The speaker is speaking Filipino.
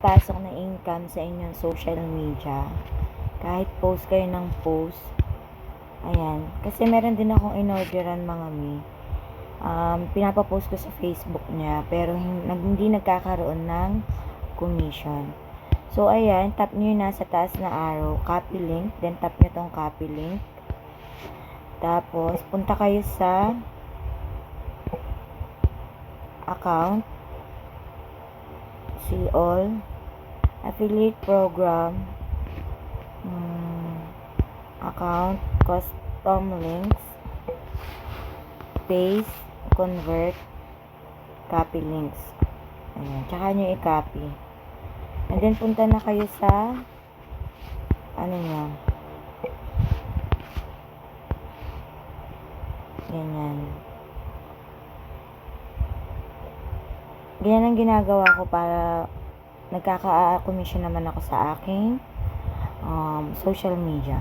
pasok na income sa inyong social media. Kahit post kayo ng post. Ayan. Kasi meron din akong in-orderan mga mi. Pinapapost ko sa Facebook niya. Pero hindi nagkakaroon ng commission. So, ayan. Tap nyo yung nasa taas na arrow. Copy link. Then, tap nyo tong copy link. Tapos, punta kayo sa account. See all. Affiliate program. Account. Custom links. Paste. Convert. Copy links. Ayan. Tsaka nyo i-copy. And then, punta na kayo sa ano nyo. Ganyan. Ganyan ang ginagawa ko para nagkaka-commission naman ako sa aking social media.